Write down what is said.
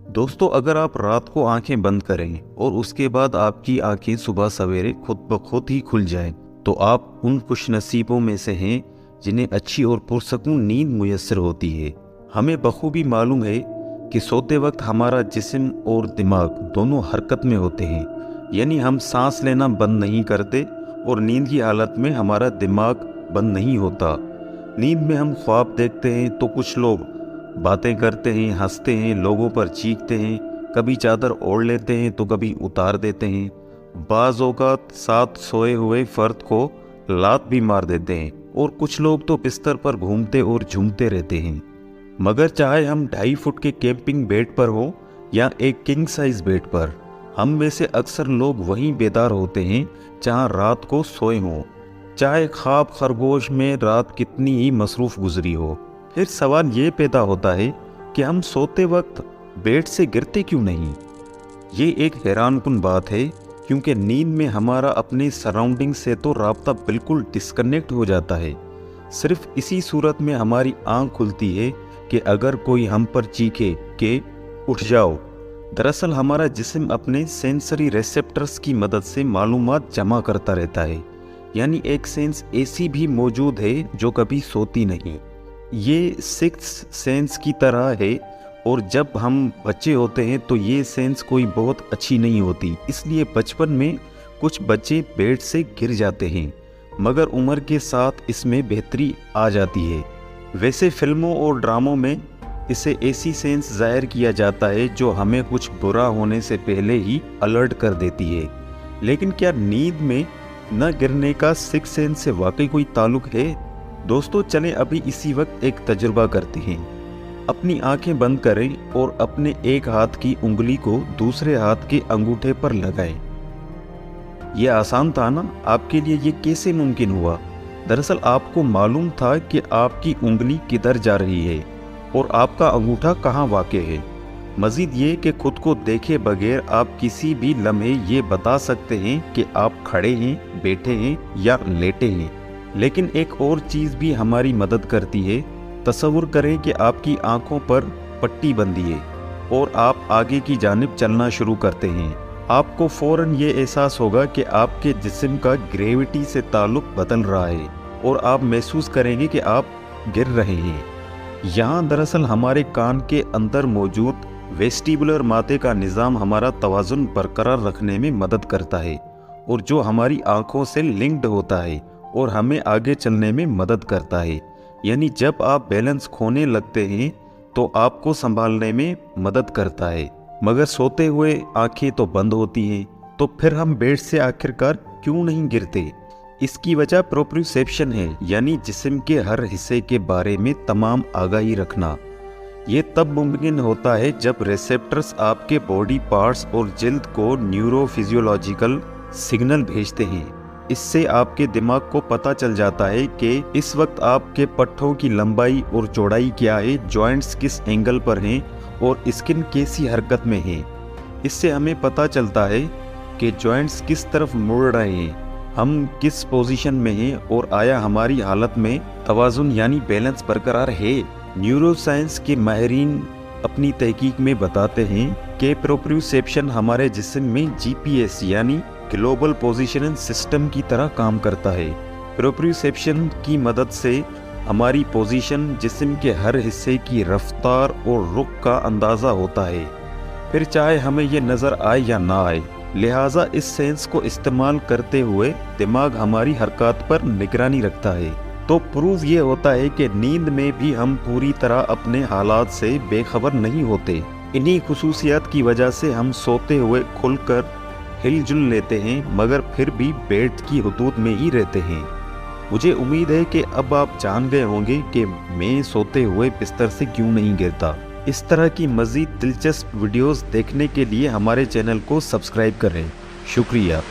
दोस्तों, अगर आप रात को आंखें बंद करें और उसके बाद आपकी आंखें सुबह सवेरे खुद ब खुद ही खुल जाएं, तो आप उन खुशनसीबों में से हैं जिन्हें अच्छी और पुरसकून नींद मुयस्सर होती है। हमें बखूबी मालूम है कि सोते वक्त हमारा जिस्म और दिमाग दोनों हरकत में होते हैं, यानी हम सांस लेना बंद नहीं करते और नींद की हालत में हमारा दिमाग बंद नहीं होता। नींद में हम ख्वाब देखते हैं तो कुछ लोग बातें करते हैं, हंसते हैं, लोगों पर चीखते हैं, कभी चादर ओढ़ लेते हैं तो कभी उतार देते हैं। बाज़ औक़ात साथ सोए हुए फ़र्द को लात भी मार देते हैं और कुछ लोग तो बिस्तर पर घूमते और झूमते रहते हैं। मगर चाहे हम 2.5 फुट के कैंपिंग बेड पर हो या एक किंग साइज़ बेड पर, हम में से अक्सर लोग वहीं बेदार होते हैं जहां रात को सोए हों, चाहे ख्वाब खरगोश में रात कितनी ही मसरूफ़ गुजरी हो। फिर सवाल ये पैदा होता है कि हम सोते वक्त बेड से गिरते क्यों नहीं। ये एक हैरानकुन बात है, क्योंकि नींद में हमारा अपने सराउंडिंग से तो राब्ता बिल्कुल डिस्कनेक्ट हो जाता है। सिर्फ इसी सूरत में हमारी आंख खुलती है कि अगर कोई हम पर चीखे कि उठ जाओ। दरअसल हमारा जिस्म अपने सेंसरी रिसेप्टर्स की मदद से मालूमात जमा करता रहता है, यानी एक सेंस ऐसी भी मौजूद है जो कभी सोती नहीं। ये सिक्स्थ सेंस की तरह है, और जब हम बच्चे होते हैं तो ये सेंस कोई बहुत अच्छी नहीं होती, इसलिए बचपन में कुछ बच्चे बेड से गिर जाते हैं, मगर उम्र के साथ इसमें बेहतरी आ जाती है। वैसे फिल्मों और ड्रामों में इसे ऐसी सेंस जाहिर किया जाता है जो हमें कुछ बुरा होने से पहले ही अलर्ट कर देती है। लेकिन क्या नींद में न गिरने का सिक्स्थ सेंस से वाकई कोई ताल्लुक है? दोस्तों, चलें अभी इसी वक्त एक तजुर्बा करते हैं। अपनी आंखें बंद करें और अपने एक हाथ की उंगली को दूसरे हाथ के अंगूठे पर लगाएं। यह आसान था ना? आपके लिए ये कैसे मुमकिन हुआ? दरअसल आपको मालूम था कि आपकी उंगली किधर जा रही है और आपका अंगूठा कहाँ वाक़ है। मज़ीद ये कि खुद को देखे बगैर आप किसी भी लम्हे ये बता सकते हैं कि आप खड़े हैं, बैठे हैं या लेटे हैं। लेकिन एक और चीज़ भी हमारी मदद करती है। तसव्वुर करें कि आपकी आंखों पर पट्टी बंधी है और आप आगे की जानिब चलना शुरू करते हैं। आपको फ़ौरन ये एहसास होगा कि आपके जिस्म का ग्रेविटी से ताल्लुक़ बदल रहा है और आप महसूस करेंगे कि आप गिर रहे हैं। यहाँ दरअसल हमारे कान के अंदर मौजूद वेस्टिबुलर माते का निज़ाम हमारा तवाज़ुन बरकरार रखने में मदद करता है, और जो हमारी आँखों से लिंक्ड होता है और हमें आगे चलने में मदद करता है। यानी जब आप बैलेंस खोने लगते हैं तो आपको संभालने में मदद करता है। मगर सोते हुए आंखें तो बंद होती हैं, तो फिर हम बेड से आखिरकार क्यों नहीं गिरते? इसकी वजह प्रोप्रियोसेप्शन है, यानी जिस्म के हर हिस्से के बारे में तमाम आगाही रखना। ये तब मुमकिन होता है जब रिसेप्टर्स आपके बॉडी पार्ट्स और जिल्द को न्यूरोफिजियोलॉजिकल सिग्नल भेजते हैं। इससे आपके दिमाग को पता चल जाता है कि इस वक्त आपके पट्टों की लंबाई और चौड़ाई क्या है, जॉइंट्स किस एंगल पर हैं और स्किन कैसी हरकत में है। इससे हमें पता चलता है कि जॉइंट्स किस तरफ मुड़ रहे हैं, हम किस पोजीशन में हैं और आया हमारी हालत में तवाज़ुन यानी बैलेंस बरकरार है। न्यूरोसाइंस के माहिरीन अपनी तहकीक में बताते हैं कि प्रोप्रियोसेप्शन हमारे जिस्म में GPS यानी ग्लोबल पोजीशनिंग सिस्टम की तरह काम करता है। प्रोप्रियोसेप्शन की मदद से हमारी पोजीशन, जिस्म के हर हिस्से की रफ्तार और रुख का अंदाज़ा होता है, फिर चाहे हमें यह नज़र आए या ना आए। लिहाजा इस सेंस को इस्तेमाल करते हुए दिमाग हमारी हरकत पर निगरानी रखता है। तो प्रूव ये होता है कि नींद में भी हम पूरी तरह अपने हालात से बेखबर नहीं होते। इन्हीं खुसूसियात की वजह से हम सोते हुए खुलकर हिलजुल लेते हैं, मगर फिर भी बेड की हुदूद में ही रहते हैं। मुझे उम्मीद है कि अब आप जान गए होंगे कि मैं सोते हुए बिस्तर से क्यों नहीं गिरता। इस तरह की मज़ीद दिलचस्प वीडियोस देखने के लिए हमारे चैनल को सब्सक्राइब करें। शुक्रिया।